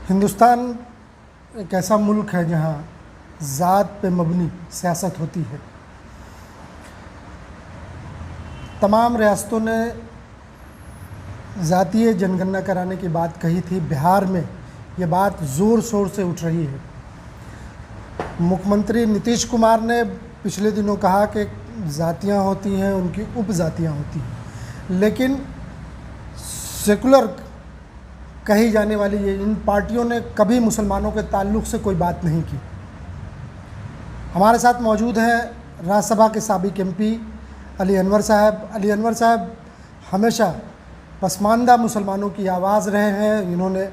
हिंदुस्तान एक ऐसा मुल्क है जहाँ ज़ात पे मबनी सियासत होती है। तमाम रियासतों ने ज़ातीय जनगणना कराने की बात कही थी। बिहार में ये बात ज़ोर शोर से उठ रही है। मुख्यमंत्री नीतीश कुमार ने पिछले दिनों कहा कि जातियाँ होती हैं, उनकी उपजातियाँ होती हैं, लेकिन सेकुलर कही जाने वाली ये इन पार्टियों ने कभी मुसलमानों के ताल्लुक़ से कोई बात नहीं की। हमारे साथ मौजूद हैं राज्यसभा के साबिक एमपी अली अनवर साहब। अली अनवर साहब हमेशा पसमानदा मुसलमानों की आवाज़ रहे हैं। इन्होंने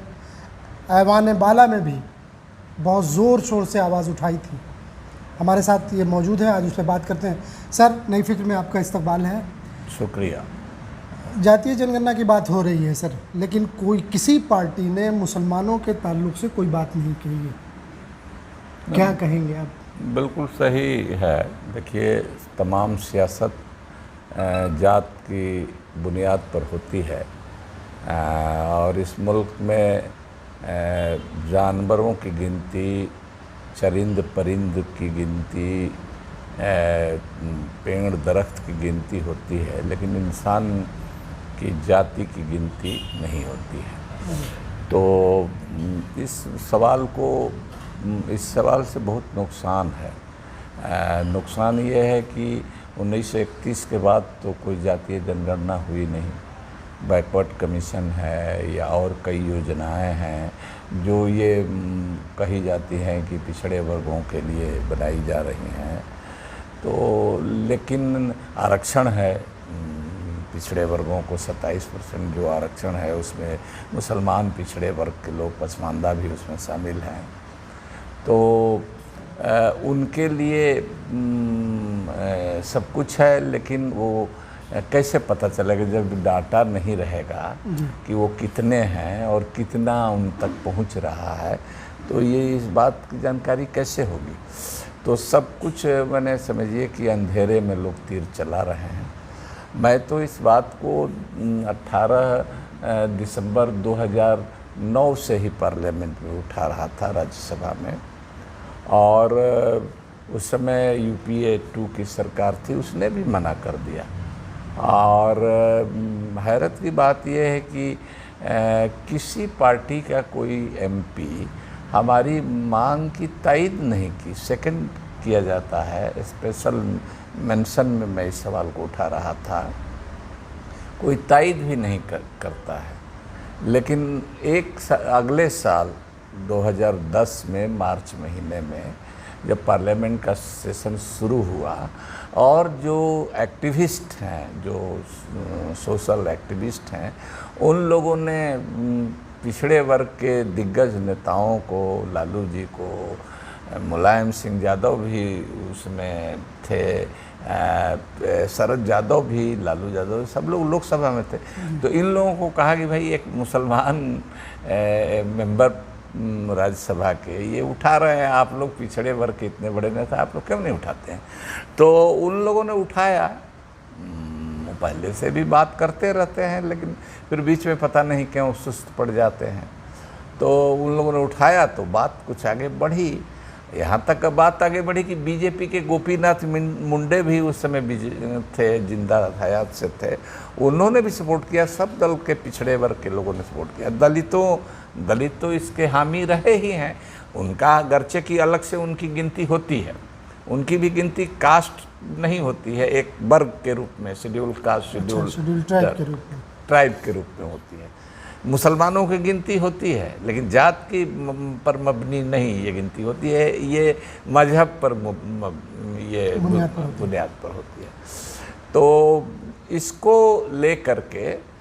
ऐवान बाला में भी बहुत ज़ोर शोर से आवाज़ उठाई थी। हमारे साथ ये मौजूद हैं, आज उस पर बात करते हैं। सर, नई फिक्र में आपका इस्तकबाल है। शुक्रिया। जातीय जनगणना की बात हो रही है सर, लेकिन किसी पार्टी ने मुसलमानों के ताल्लुक़ से कोई बात नहीं कही है। क्या कहेंगे आप? बिल्कुल सही है। देखिए, तमाम सियासत जात की बुनियाद पर होती है और इस मुल्क में जानवरों की गिनती, चरिंद परिंद की गिनती, पेड़ दरख्त की गिनती होती है, लेकिन इंसान की जाति की गिनती नहीं होती है। तो इस सवाल से बहुत नुकसान है। नुकसान ये है कि 1931 के बाद तो कोई जातीय जनगणना हुई नहीं। बैकवर्ड कमीशन है या और कई योजनाएं हैं जो ये कही जाती हैं कि पिछड़े वर्गों के लिए बनाई जा रही हैं। तो लेकिन आरक्षण है, पिछड़े वर्गों को 27% जो आरक्षण है उसमें मुसलमान पिछड़े वर्ग के लोग, पसमानदा भी उसमें शामिल हैं। तो उनके लिए सब कुछ है, लेकिन वो कैसे पता चलेगा जब डाटा नहीं रहेगा कि वो कितने हैं और कितना उन तक पहुंच रहा है, तो ये इस बात की जानकारी कैसे होगी? तो सब कुछ मैंने समझिए कि अंधेरे में लोग तीर चला रहे हैं। मैं तो इस बात को 18 दिसंबर 2009 से ही पार्लियामेंट में उठा रहा था, राज्यसभा में, और उस समय UPA 2 की सरकार थी, उसने भी मना कर दिया। और हैरत की बात यह है कि किसी पार्टी का कोई MP हमारी मांग की तायद नहीं की, सेकंड किया जाता है। स्पेशल मेंशन में मैं इस सवाल को उठा रहा था, कोई तायद भी नहीं करता है। लेकिन अगले साल 2010 में मार्च महीने में जब पार्लियामेंट का सेशन शुरू हुआ और जो एक्टिविस्ट हैं, जो सोशल एक्टिविस्ट हैं, उन लोगों ने पिछड़े वर्ग के दिग्गज नेताओं को, लालू जी को, मुलायम सिंह यादव भी उसमें थे, शरद यादव भी, लालू यादव, सब लोग लोकसभा में थे। तो इन लोगों को कहा कि भाई एक मुसलमान मेंबर राज्यसभा के ये उठा रहे हैं, आप लोग पिछड़े वर्ग के इतने बड़े नेता, आप लोग क्यों नहीं उठाते हैं? तो उन लोगों ने उठाया। पहले से भी बात करते रहते हैं, लेकिन फिर बीच में पता नहीं क्यों सुस्त पड़ जाते हैं। तो उन लोगों ने उठाया तो बात कुछ आगे बढ़ी। यहाँ तक बात आगे बढ़ी कि बीजेपी के गोपीनाथ मुंडे भी उस समय थे, जिंदा हयात से थे, उन्होंने भी सपोर्ट किया। सब दल के पिछड़े वर्ग के लोगों ने सपोर्ट किया। दलित तो इसके हामी रहे ही हैं। उनका गर्चे की अलग से उनकी गिनती होती है, उनकी भी गिनती कास्ट नहीं होती है, एक वर्ग के रूप में, शेड्यूल कास्ट, शेड्यूल ट्राइब के रूप में होती है। मुसलमानों की गिनती होती है, लेकिन जात की पर मबनी नहीं ये गिनती होती है, ये मजहब पर ये बुनियाद पर होती है। तो इसको ले करके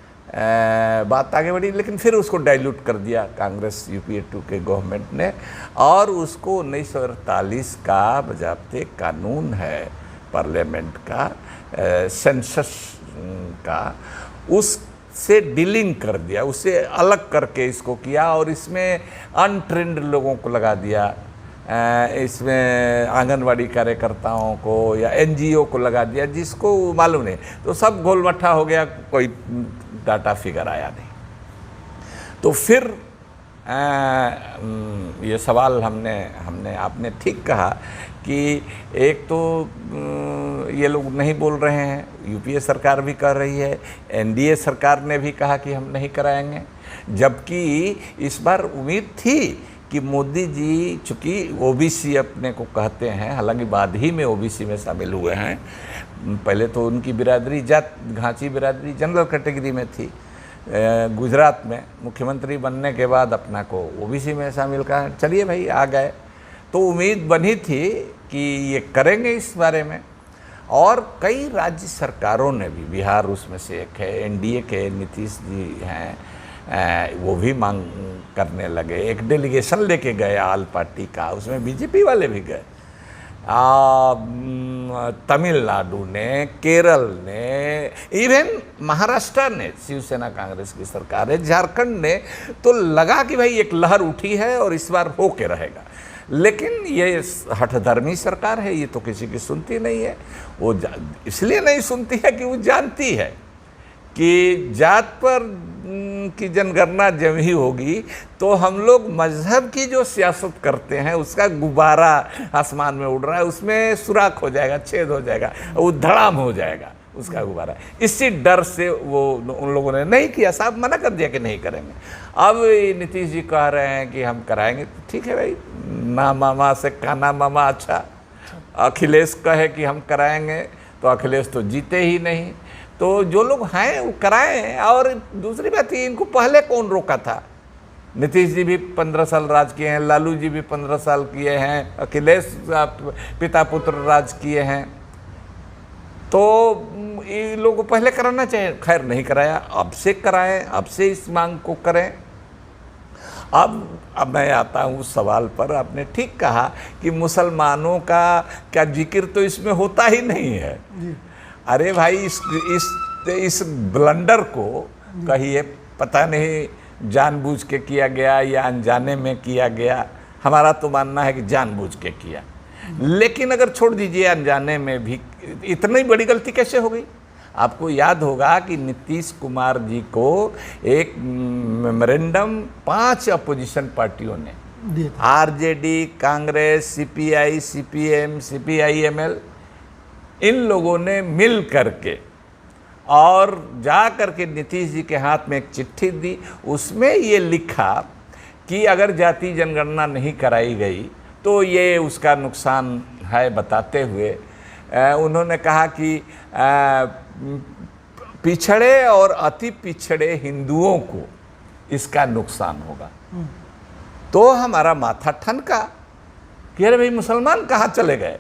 बात आगे बढ़ी, लेकिन फिर उसको डाइल्यूट कर दिया कांग्रेस UPA 2 के गवर्नमेंट ने, और उसको 1948 का बजाते कानून है पार्लियामेंट का, सेंसस का, उससे डीलिंग कर दिया, उससे अलग करके इसको किया और इसमें अनट्रेंड लोगों को लगा दिया, इसमें आंगनवाड़ी कार्यकर्ताओं को या NGO को लगा दिया, जिसको मालूम नहीं। तो सब गोलमट्ठा हो गया, कोई डाटा फिगर आया नहीं। तो फिर ये सवाल हमने आपने ठीक कहा कि एक तो ये लोग नहीं बोल रहे हैं, यूपीए सरकार भी कर रही है, एनडीए सरकार ने भी कहा कि हम नहीं कराएंगे, जबकि इस बार उम्मीद थी कि मोदी जी चूँकि ओबीसी अपने को कहते हैं, हालांकि बाद ही में ओबीसी में शामिल हुए हैं, पहले तो उनकी बिरादरी जाट घांची बिरादरी जनरल कैटेगरी में थी, गुजरात में मुख्यमंत्री बनने के बाद अपना को ओबीसी में शामिल कहा, चलिए भाई आ गए। तो उम्मीद बनी थी कि ये करेंगे इस बारे में, और कई राज्य सरकारों ने भी, बिहार उसमें से एक है, एनडीए के नीतीश जी हैं, वो भी मांग करने लगे, एक डेलीगेशन लेके गए आल पार्टी का, उसमें बीजेपी वाले भी गए, तमिलनाडु ने, केरल ने, इवन महाराष्ट्र ने, शिवसेना कांग्रेस की सरकार है, झारखंड ने, तो लगा कि भाई एक लहर उठी है और इस बार हो के रहेगा। लेकिन ये हठधर्मी सरकार है, ये तो किसी की सुनती नहीं है। वो इसलिए नहीं सुनती है कि वो जानती है कि जात पर की जनगणना जब ही होगी तो हम लोग मजहब की जो सियासत करते हैं उसका गुब्बारा आसमान में उड़ रहा है, उसमें सुराख हो जाएगा, छेद हो जाएगा, वो धड़ाम हो जाएगा उसका गुब्बारा। इसी डर से वो उन लोगों ने नहीं किया, साहब मना कर दिया कि नहीं करेंगे। अब नीतीश जी कह रहे हैं कि हम कराएंगे, तो ठीक है भाई, ना मामा से काना मामा अच्छा। अखिलेश कहे कि हम कराएंगे तो अखिलेश तो जीते ही नहीं, तो जो लोग हैं वो कराएं। और दूसरी बात ये, इनको पहले कौन रोका था? नीतीश जी भी 15 साल राज किए हैं, लालू जी भी 15 साल किए हैं, अखिलेश पिता पुत्र राज किए हैं, तो ये लोगों को पहले कराना चाहिए। खैर नहीं कराया, अब से कराएं, अब से इस मांग को करें। अब मैं आता हूँ उस सवाल पर, आपने ठीक कहा कि मुसलमानों का क्या जिक्र तो इसमें होता ही नहीं है। अरे भाई इस ब्लंडर को कहिए पता नहीं जानबूझ के किया गया या अनजाने में किया गया, हमारा तो मानना है कि जानबूझ के किया। लेकिन अगर छोड़ दीजिए अनजाने में भी, इतनी बड़ी गलती कैसे हो गई? आपको याद होगा कि नीतीश कुमार जी को एक मेमोरेंडम 5 अपोजिशन पार्टियों ने, RJD, Congress, CPI, CPM, CPIML, इन लोगों ने मिल करके और जा करके नीतीश जी के हाथ में एक चिट्ठी दी। उसमें ये लिखा कि अगर जाति जनगणना नहीं कराई गई तो ये उसका नुकसान है, बताते हुए उन्होंने कहा कि पिछड़े और अति पिछड़े हिंदुओं को इसका नुकसान होगा। तो हमारा माथा ठनका कि अरे भाई मुसलमान कहाँ चले गए?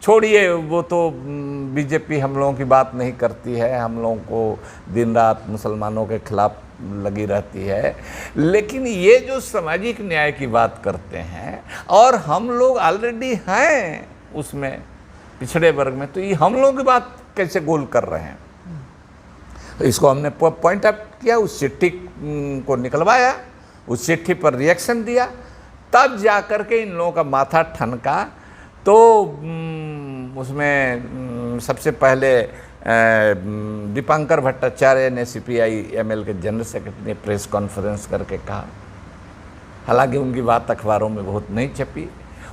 छोड़िए, वो तो बीजेपी हम लोगों की बात नहीं करती है, हम लोगों को दिन रात मुसलमानों के खिलाफ लगी रहती है, लेकिन ये जो सामाजिक न्याय की बात करते हैं और हम लोग ऑलरेडी हैं उसमें पिछड़े वर्ग में, तो ये हम लोगों की बात कैसे गोल कर रहे हैं? इसको हमने पॉइंट आउट किया, उस चिट्ठी को निकलवाया, उस चिट्ठी पर रिएक्शन दिया, तब जा कर के इन लोगों का माथा ठनका। तो उसमें सबसे पहले दीपांकर भट्टाचार्य ने, सीपीआईएमएल के जनरल सेक्रेटरी ने प्रेस कॉन्फ्रेंस करके कहा, हालांकि उनकी बात अखबारों में बहुत नहीं छपी।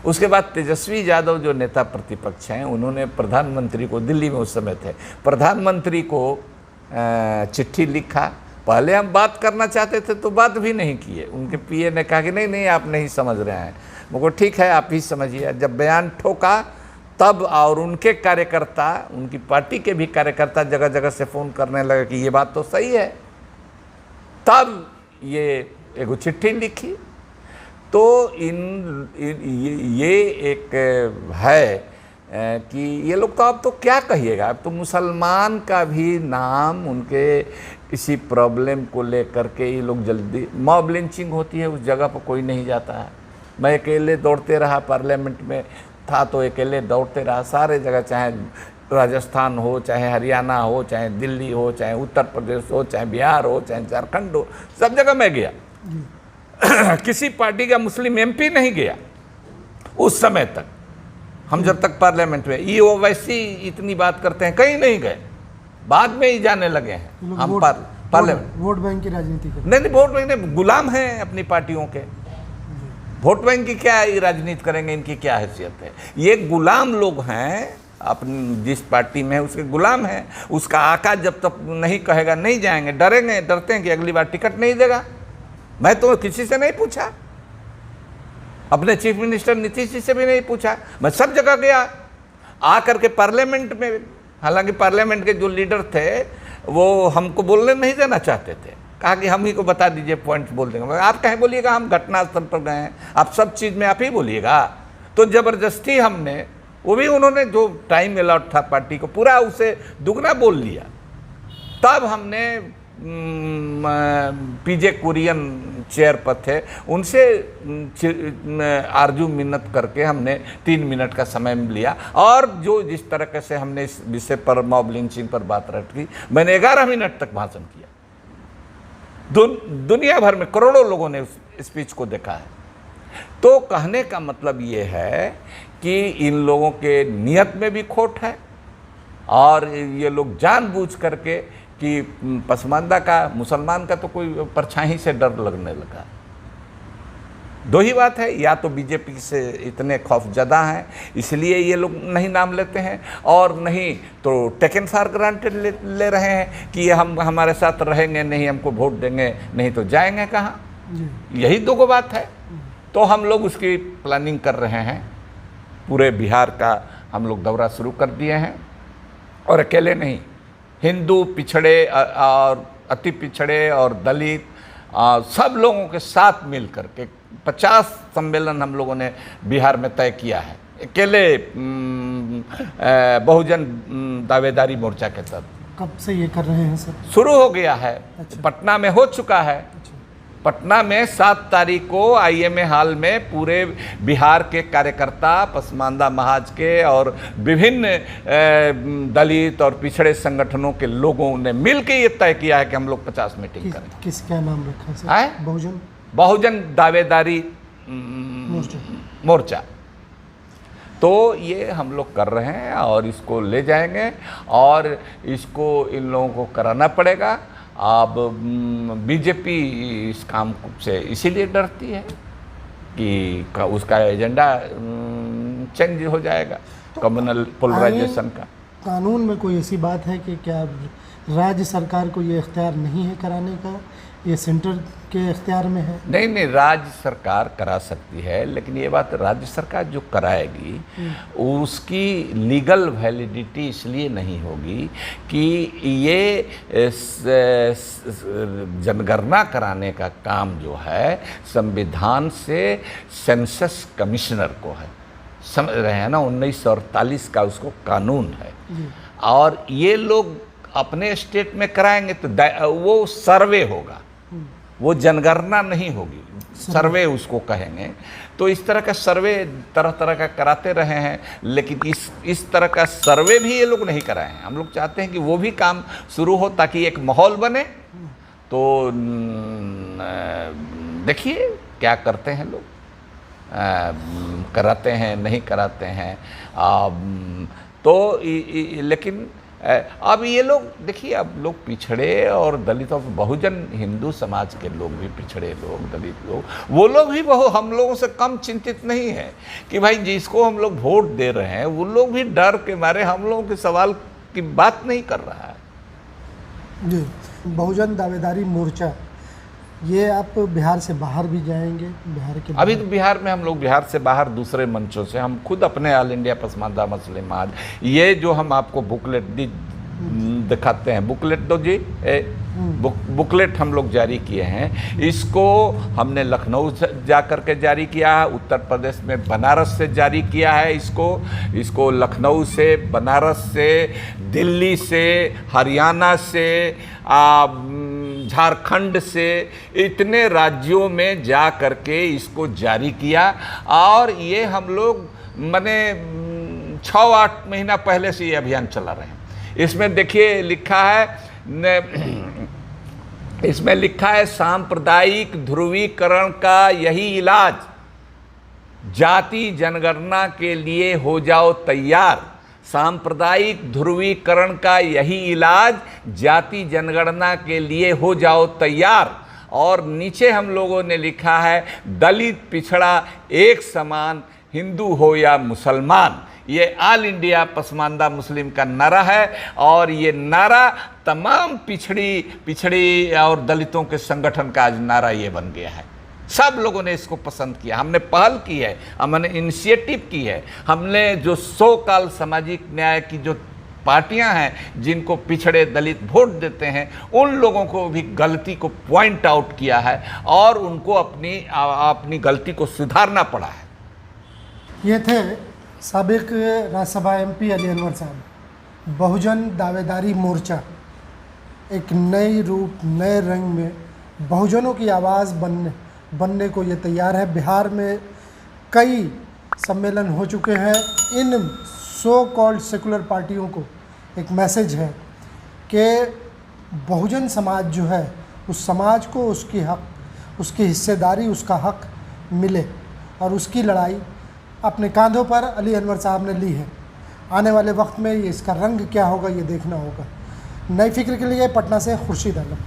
उसके बाद तेजस्वी यादव जो नेता प्रतिपक्ष हैं, उन्होंने प्रधानमंत्री को, दिल्ली में उस समय थे, प्रधानमंत्री को चिट्ठी लिखा। पहले हम बात करना चाहते थे तो बात भी नहीं किए, उनके पीए ने कहा कि नहीं नहीं आप नहीं समझ रहे हैं। मुझको ठीक है आप ही समझिए। जब बयान ठोका तब, और उनके कार्यकर्ता, उनकी पार्टी के भी कार्यकर्ता जगह जगह से फ़ोन करने लगे कि ये बात तो सही है, तब ये एगो चिट्ठी लिखी। तो ये एक है कि ये लोग तो अब तो क्या कहिएगा, अब तो मुसलमान का भी नाम उनके किसी प्रॉब्लम को लेकर के ये लोग जल्दी, मॉब लिंचिंग होती है उस जगह पर कोई नहीं जाता है। मैं अकेले दौड़ते रहा, पार्लियामेंट में था तो अकेले दौड़ते रहा सारे जगह, चाहे राजस्थान हो, चाहे हरियाणा हो, चाहे दिल्ली हो, चाहे उत्तर प्रदेश हो, चाहे बिहार हो, चाहे झारखंड हो, सब जगह मैं गया। किसी पार्टी का मुस्लिम एमपी नहीं गया उस समय तक, हम जब तक पार्लियामेंट में, ये ओवैसी इतनी बात करते हैं, कहीं नहीं गए। बाद में ही जाने लगे हैं। लोग हम वोट वोट बैंक की राजनीति कर नहीं वोट बैंक नहीं, गुलाम हैं अपनी पार्टियों के। वोट बैंक की क्या राजनीति करेंगे, इनकी क्या हैसियत है? ये गुलाम लोग हैं, अपनी जिस पार्टी में है उसके गुलाम हैं। उसका आका जब तक नहीं कहेगा नहीं जाएंगे, डरेंगे, डरते हैं कि अगली बार टिकट नहीं देगा। मैं तो किसी से नहीं पूछा, अपने चीफ मिनिस्टर नीतीश जी से भी नहीं पूछा, मैं सब जगह गया। आकर के पार्लियामेंट में, हालांकि पार्लियामेंट के जो लीडर थे वो हमको बोलने नहीं देना चाहते थे, कहा कि हम ही को बता दीजिए, पॉइंट बोल देंगे। आप कहीं बोलिएगा, हम घटनास्थल पर गए हैं, आप सब चीज़ में आप ही बोलिएगा। तो ज़बरदस्ती हमने, वो भी उन्होंने जो टाइम अलॉट था पार्टी को पूरा उसे दुगना बोल लिया। तब हमने पीजे कुरियन चेयर पर थे, उनसे आरजू मिन्नत करके हमने 3 मिनट का समय लिया। और जो जिस तरह से हमने इस विषय पर, मॉब लिंचिंग पर बात रखी, मैंने 11 मिनट तक भाषण किया। दुनिया भर में करोड़ों लोगों ने उस स्पीच को देखा है। तो कहने का मतलब ये है कि इन लोगों के नियत में भी खोट है, और ये लोग जानबूझ करके कि पसमानदा का, मुसलमान का तो कोई परछाई से डर लगने लगा। दो ही बात है, या तो बीजेपी से इतने खौफजदा हैं इसलिए ये लोग नहीं नाम लेते हैं, और नहीं तो टेकन फॉर ग्रांटेड ले रहे हैं कि ये हम हमारे साथ रहेंगे नहीं, हमको वोट देंगे नहीं तो जाएंगे कहाँ। यही दो बात है। तो हम लोग उसकी प्लानिंग कर रहे हैं। पूरे बिहार का हम लोग दौरा शुरू कर दिए हैं, और अकेले नहीं, हिंदू, पिछड़े और अति पिछड़े और दलित सब लोगों के साथ मिल करके 50 सम्मेलन हम लोगों ने बिहार में तय किया है, अकेले बहुजन दावेदारी मोर्चा के तहत। कब से ये कर रहे हैं सर? शुरू हो गया है। अच्छा। पटना में हो चुका है। पटना में 7 तारीख को IMA हॉल में पूरे बिहार के कार्यकर्ता, पसमानदा महाज के और विभिन्न दलित और पिछड़े संगठनों के लोगों ने मिलकर ये तय किया है कि हम लोग 50 मीटिंग करें। किस क्या नाम रखा है सर? बहुजन दावेदारी मोर्चा। तो ये हम लोग कर रहे हैं और इसको ले जाएंगे, और इसको इन लोगों को कराना पड़ेगा। अब बीजेपी इस काम से इसीलिए डरती है कि उसका एजेंडा चेंज हो जाएगा, कम्युनल पोलराइजेशन का। कानून में कोई ऐसी बात है कि क्या राज्य सरकार को ये इख्तियार नहीं है कराने का, ये सेंटर के इख्तियार में है? नहीं, राज्य सरकार करा सकती है, लेकिन ये बात राज्य सरकार जो कराएगी उसकी लीगल वैलिडिटी इसलिए नहीं होगी कि ये जनगणना कराने का काम जो है संविधान से सेंसस कमिश्नर को है, समझ रहे हैं ना, 1948 का उसको कानून है। और ये लोग अपने स्टेट में कराएंगे तो वो सर्वे होगा, वो जनगणना नहीं होगी, सर्वे उसको कहेंगे। तो इस तरह का सर्वे तरह तरह का कराते रहे हैं, लेकिन इस तरह का सर्वे भी ये लोग नहीं कराए हैं। हम लोग चाहते हैं कि वो भी काम शुरू हो ताकि एक माहौल बने। तो देखिए क्या करते हैं लोग, कराते हैं नहीं कराते हैं। तो लेकिन अब ये लोग देखिए, अब लोग पिछड़े और दलित और बहुजन हिंदू समाज के लोग भी, पिछड़े लोग, दलित लोग, वो लोग भी हम लोगों से कम चिंतित नहीं है कि भाई जिसको हम लोग वोट दे रहे हैं वो लोग भी डर के मारे हम लोगों के सवाल की बात नहीं कर रहा है। जी, बहुजन दावेदारी मोर्चा, ये आप बिहार से बाहर भी जाएंगे? बिहार के अभी तो बिहार में हम लोग बिहार से बाहर दूसरे मंचों से, हम खुद अपने ऑल इंडिया पसमानदा मुस्लिम आज, ये जो हम आपको बुकलेट दिखाते हैं, बुकलेट दो जी, बुकलेट हम लोग जारी किए हैं। इसको हमने लखनऊ से जा कर के जारी किया है, उत्तर प्रदेश में बनारस से जारी किया है। इसको लखनऊ से, बनारस से, दिल्ली से, हरियाणा से, झारखंड से, इतने राज्यों में जा करके इसको जारी किया। और ये हम लोग माने 6-8 महीना पहले से ये अभियान चला रहे हैं। इसमें देखिए लिखा है सांप्रदायिक ध्रुवीकरण का यही इलाज, जाति जनगणना के लिए हो जाओ तैयार, सांप्रदायिक ध्रुवीकरण का यही इलाज, जाति जनगणना के लिए हो जाओ तैयार। और नीचे हम लोगों ने लिखा है दलित पिछड़ा एक समान, हिंदू हो या मुसलमान। ये ऑल इंडिया पसमानदा मुस्लिम का नारा है और ये नारा तमाम पिछड़ी और दलितों के संगठन का आज नारा ये बन गया है। सब लोगों ने इसको पसंद किया, हमने पहल की है, हमने इनिशिएटिव की है, हमने जो सो काल सामाजिक न्याय की जो पार्टियां हैं जिनको पिछड़े दलित वोट देते हैं, उन लोगों को भी गलती को पॉइंट आउट किया है और उनको अपनी गलती को सुधारना पड़ा है। ये थे साबिक राज्यसभा एमपी अली अनवर साहब। बहुजन दावेदारी मोर्चा एक नई रूप नए रंग में बहुजनों की आवाज़ बनने को ये तैयार है। बिहार में कई सम्मेलन हो चुके हैं। इन सो कॉल्ड सेकुलर पार्टियों को एक मैसेज है कि बहुजन समाज जो है उस समाज को उसकी हिस्सेदारी, उसका हक मिले और उसकी लड़ाई अपने कांधों पर अली अनवर साहब ने ली है। आने वाले वक्त में ये इसका रंग क्या होगा ये देखना होगा। नई फिक्र के लिए पटना से खुर्शीद आलम।